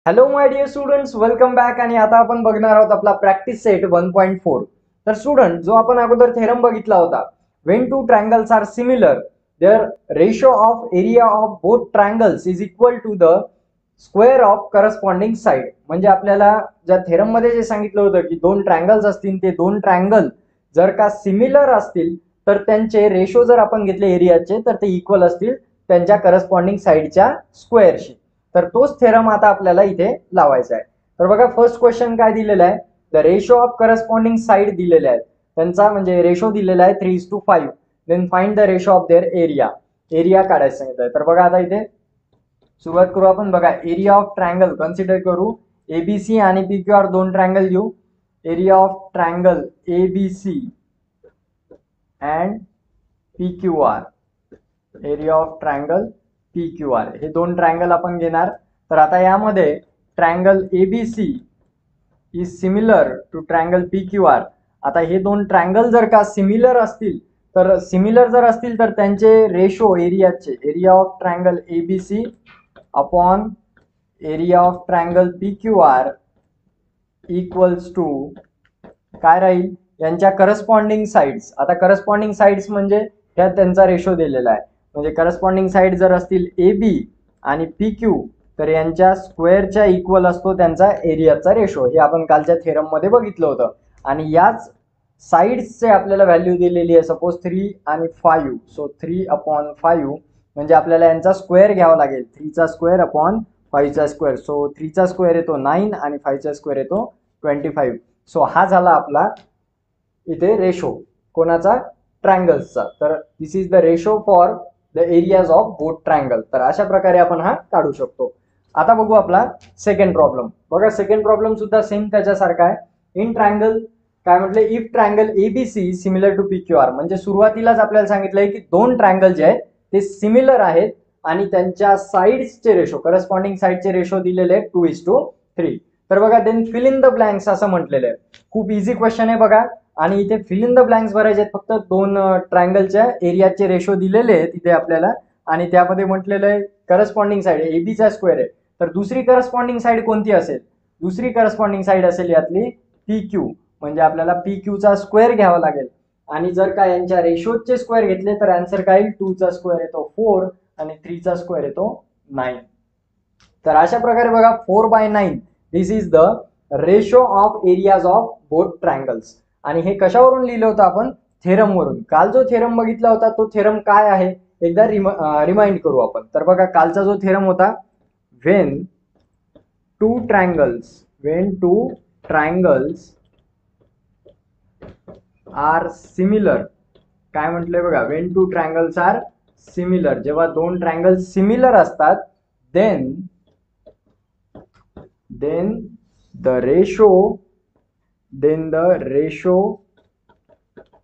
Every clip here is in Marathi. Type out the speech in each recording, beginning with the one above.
Hello my dear students, welcome back. आणि आता आपण बघणार आहोत आपला प्रॅक्टिस सेट 1.4. तर स्टुडंट, जो आपण अगोदर थेरम बघितला होता, when two triangles are similar their ratio of area of both triangles is equal to the square of corresponding side. म्हणजे आपल्याला ज्या थेरम मध्ये जे सांगितलं होतं की दोन ट्रायंगल्स असतील, ते दोन ट्रायंगल जर का सिमिलर असतील तर त्यांचे रेशो जर आपण घेतले एरियाचे तर ते इक्वल असतील त्यांच्या करस्पॉन्डिंग साइडच्या स्क्वेअरशी. तर तोच थेरम आता आपल्याला इथे लावायचा आहे. तर बघा, फर्स्ट क्वेश्चन काय दिलेला आहे, the ratio of corresponding side दिलेले आहेत, त्यांचा म्हणजे रेशो दिलेला आहे 3:5. Then find the ratio of their area. Area काढायचं सांगितलंय. तर बघा, आता इथे सुरुवात करू आपण. बघा, एरिया ऑफ ट्रायंगल कन्सिडर करू. एबीसी आणि पीक्यूआर दोन ट्रायंगल घेऊ. Area of triangle ABC and PQR, area of triangle PQR, हे दोन ट्रायंगल आपण घेणार. तर आता यामध्ये triangle ABC is similar to triangle PQR. आता हे दोन ट्रायंगल जर का सिमिलर असतील तर त्यांचे रेशो एरियाचे, area of triangle ABC upon area of triangle PQR equals to काय राहील, यांच्या करस्पॉन्डिंग साइड्स. आता करस्पॉन्डिंग साइड्स म्हणजे ह्या त्यांचा रेशो दिलेला आहे. म्हणजे करस्पॉन्डिंग साइड जर असतील ए बी आणि पी क्यू तर यांच्या स्क्वेअरच्या इक्वल असतो त्यांचा एरियाचा रेशो. हे आपण कालच्या थेरम मध्ये बघितलं होतं. आणि याच साइड्सचे आपल्याला व्हॅल्यू दिलेली आहे, सपोज 3 आणि 5. सो 3/5 म्हणजे आपल्याला यांचा स्क्वेअर घ्यावा लागेल. 3 चा स्क्वेअर अपॉन 5 चा स्क्वेअर. सो 3 चा स्क्वेअर येतो 9 आणि 5 चा स्क्वेअर येतो 25. सो हा झाला आपला इथे रेशो कोणाचा, ट्रायंगल्सचा. तर this is the ratio for the areas of both triangle. तर अशा प्रकारे आपण हा काढू शकतो. आता बघू आपला सेकंड प्रॉब्लेम. बघा, सेकंड प्रॉब्लेम सुद्धा सेम त्याच्यासारखा आहे. इन ट्रायंगल काय म्हटले, if triangle ABC similar to PQR. म्हणजे सुरुवातीलाच आपल्याला सांगितलंय की दोन ट्रायंगल जे आहेत ते सिमिलर आहेत आणि त्यांच्या साइड्सचे रेशो, करस्पॉन्डिंग साइडचे रेशो दिलेले आहेत 2:3. तर बघा, then fill in the blanks असं म्हटलेलं आहे. खूप इझी क्वेश्चन आहे बघा. आणि इथे फिल इन द ब्लँक्स भरायचे आहेत. फक्त दोन ट्रायंगलच्या एरियाचे रेशो दिलेले आहेत इथे आपल्याला. आणि त्यामध्ये म्हटलेलं आहे करस्पॉन्डिंग साइड एबीचा स्क्वेअर आहे. तर दुसरी करस्पॉन्डिंग साइड कोणती असेल, दुसरी करस्पॉन्डिंग साइड असेल यातली पी क्यू. म्हणजे आपल्याला पी क्यूचा स्क्वेअर घ्यावा लागेल. आणि जर का यांच्या रेशोचे स्क्वेअर घेतले तर आन्सर काय येईल, 2 चा स्क्वेअर येतो 4 आणि 3 चा स्क्वेअर येतो 9. तर अशा प्रकारे बघा, 4/9 this is the ratio of areas of both triangles. आणि हे कशावरून लिहिलं होतं आपण, थेरम वरून. काल जो थेरम बघितला होता तो थेरम काय आहे एकदा रिमाइंड करू आपण. तर बघा, कालचा जो थेरम होता, when two triangles are similar. काय म्हटलंय बघा, when two triangles are similar, जेव्हा दोन ट्रायंगल सिमिलर असतात, देन द रेशो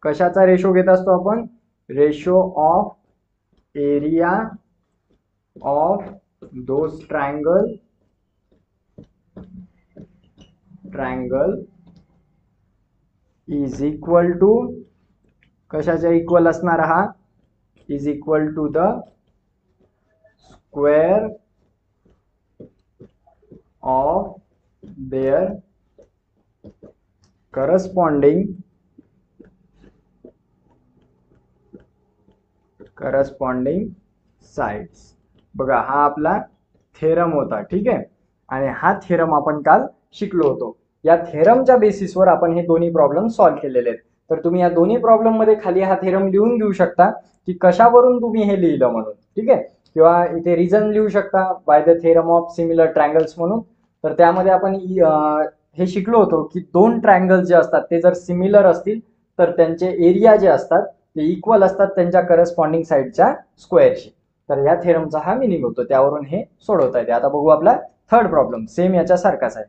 कशाचा रेशो घेत असतो आपण, ratio of area of those triangle is equal to, कशाच्या इक्वल असणार हा, is equal to the square of their corresponding sides. बघा, हा आपला थेरम होता, ठीक आहे. आणि हा थेरम आपण काल शिकलो होतो. या थेरमच्या बेसिसवर आपण हे दोन्ही प्रॉब्लेम सॉल्व्ह केलेले आहेत. तर तुम्ही या दोन्ही प्रॉब्लेम मध्ये खाली हा थेरम लिहून घेऊ शकता की कशावरून तुम्ही हे लिहिलं म्हणून, ठीक आहे. किंवा इथे रिझन लिहू शकता, by the theorem of similar triangles म्हणून. तर त्यामध्ये आपण हे शिकलो होतो की दोन ट्रायंगल जे असतात ते जर सिमिलर असतील तर त्यांचे एरिया जे असतात ते इक्वल असतात त्यांच्या करस्पॉन्डिंग साइडच्या स्क्वेअरशी. तर या थेरमचा हा मिनिंग होतो, त्यावरून हे सोडवता येते. आता बघू आपला थर्ड प्रॉब्लेम, सेम याच्या सारखाच आहे.